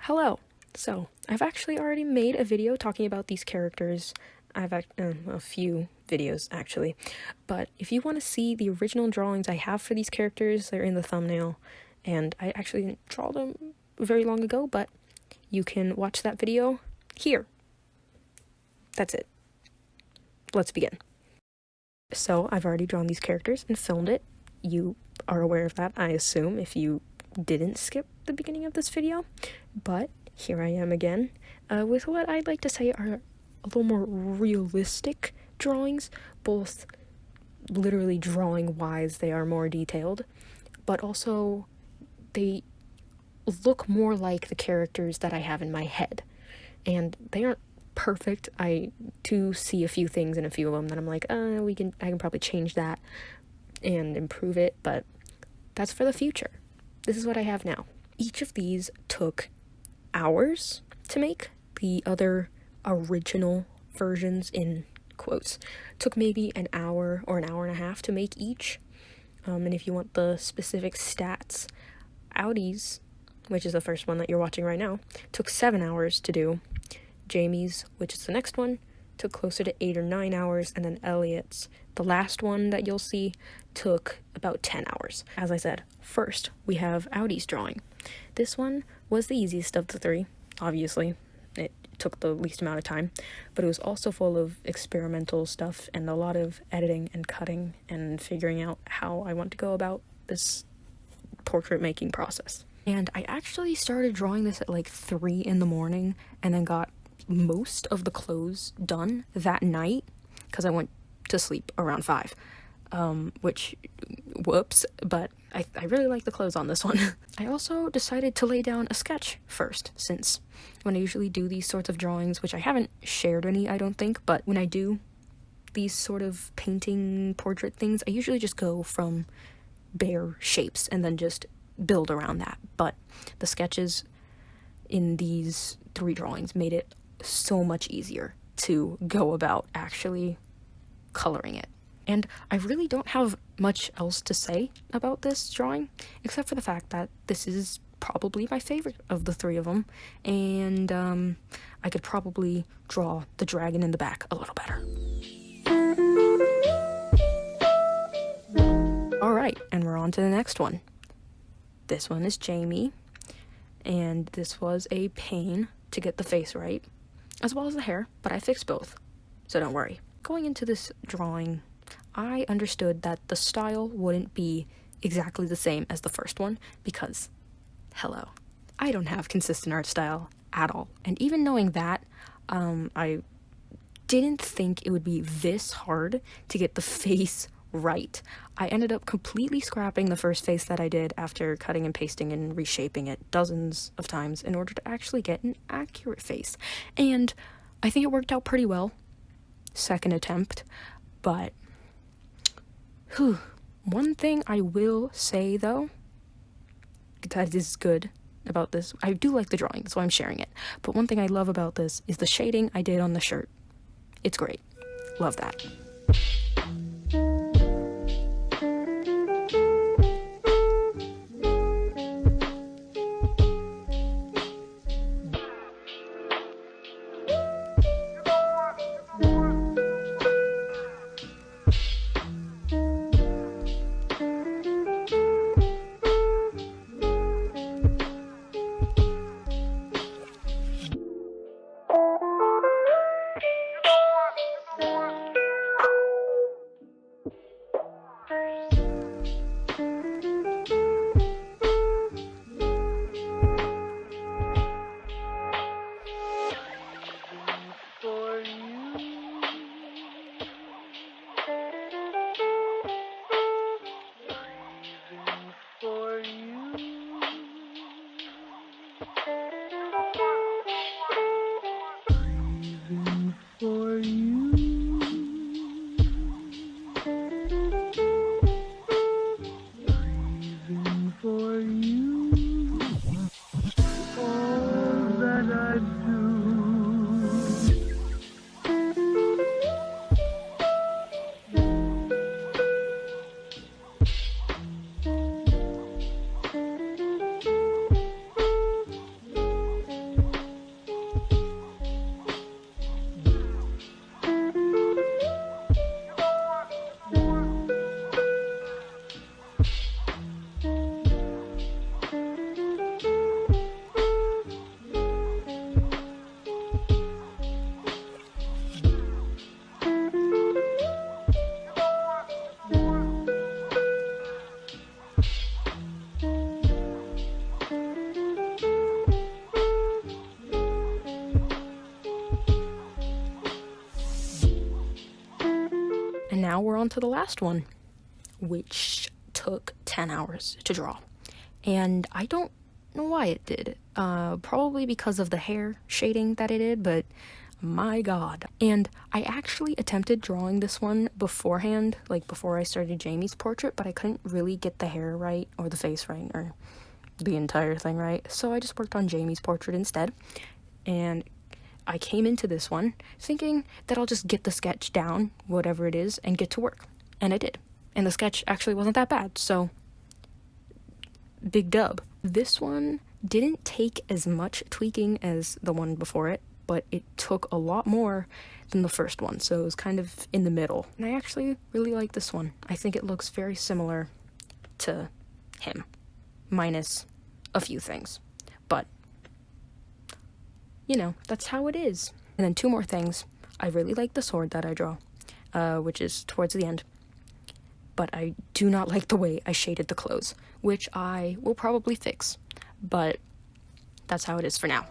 Hello. So, I've actually already made a video talking about these characters. I've a few videos actually, but if you want to see the original drawings I have for these characters, they're in the thumbnail, and I actually didn't draw them very long ago, but you can watch that video here. That's it. Let's begin. So, I've already drawn these characters and filmed it. You are aware of that, I assume, if you didn't skip the beginning of this video, but here I am again with what I'd like to say are a little more realistic drawings, both literally drawing wise they are more detailed, but also they look more like the characters that I have in my head, and they aren't perfect. I do see a few things in a few of them that I'm like, I can probably change that and improve it, but that's for the future. This is what I have now. Each of these took hours to make. The other original versions, in quotes, took maybe an hour or an hour and a half to make each. And if you want the specific stats, Audis, which is the first one that you're watching right now, took 7 hours to do. Jamie's, which is the next one, took closer to 8 or 9 hours, and then Elliot's, the last one that you'll see, took about 10 hours. As I said, first we have Audi's drawing. This one was the easiest of the three, obviously. It took the least amount of time, but it was also full of experimental stuff and a lot of editing and cutting and figuring out how I want to go about this portrait making process. And I actually started drawing this at like 3 in the morning and then got most of the clothes done that night because I went to sleep around 5, which, whoops, but I really like the clothes on this one. I also decided to lay down a sketch first, since when I usually do these sorts of drawings, which I haven't shared any, I don't think, but when I do these sort of painting portrait things, I usually just go from bare shapes and then just build around that. But the sketches in these 3 drawings made it so much easier to go about actually coloring it. And I really don't have much else to say about this drawing, except for the fact that this is probably my favorite of the 3 of them, and I could probably draw the dragon in the back a little better. Alright, and we're on to the next one. This one is Jamie, and this was a pain to get the face right, as well as the hair, but I fixed both, so don't worry. Going into this drawing, I understood that the style wouldn't be exactly the same as the first one because, hello, I don't have consistent art style at all. And even knowing that, I didn't think it would be this hard to get the face right. I ended up completely scrapping the first face that I did after cutting and pasting and reshaping it dozens of times in order to actually get an accurate face. And I think it worked out pretty well. Second attempt, but one thing I will say though that is good about this, I do like the drawing, so I'm sharing it, but one thing I love about this is the shading I did on the shirt. It's great. Love that. now we're on to the last one, which took 10 hours to draw. And I don't know why it did. Probably because of the hair shading that it did, but my god. And I actually attempted drawing this one beforehand, like before I started Jamie's portrait, but I couldn't really get the hair right, or the face right, or the entire thing right. So I just worked on Jamie's portrait instead. And I came into this one thinking that I'll just get the sketch down, whatever it is, and get to work. And I did. And the sketch actually wasn't that bad, so big dub. This one didn't take as much tweaking as the one before it, but it took a lot more than the first one, so it was kind of in the middle. And I actually really like this one. I think it looks very similar to him, minus a few things. But, you know, that's how it is. And then 2 more things. I really like the sword that I draw, which is towards the end. But I do not like the way I shaded the clothes, which I will probably fix. But that's how it is for now.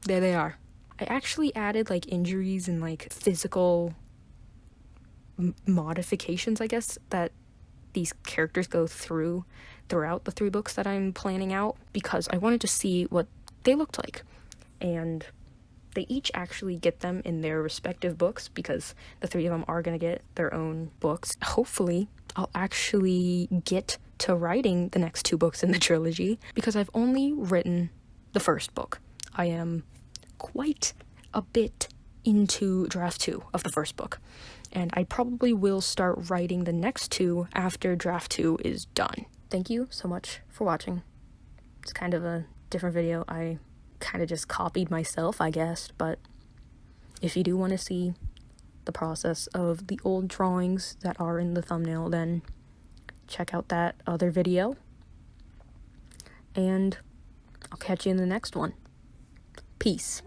There they are. I actually added like injuries and like physical modifications, I guess, that these characters go throughout the 3 books that I'm planning out, because I wanted to see what they looked like. And they each actually get them in their respective books, because the 3 of them are going to get their own books. Hopefully, I'll actually get to writing the next 2 books in the trilogy, because I've only written the first book. I am quite a bit into draft 2 of the first book, and I probably will start writing the next 2 after draft 2 is done. Thank you so much for watching. It's kind of a different video. I kind of just copied myself, I guess, but if you do want to see the process of the old drawings that are in the thumbnail, then check out that other video, and I'll catch you in the next one. Peace.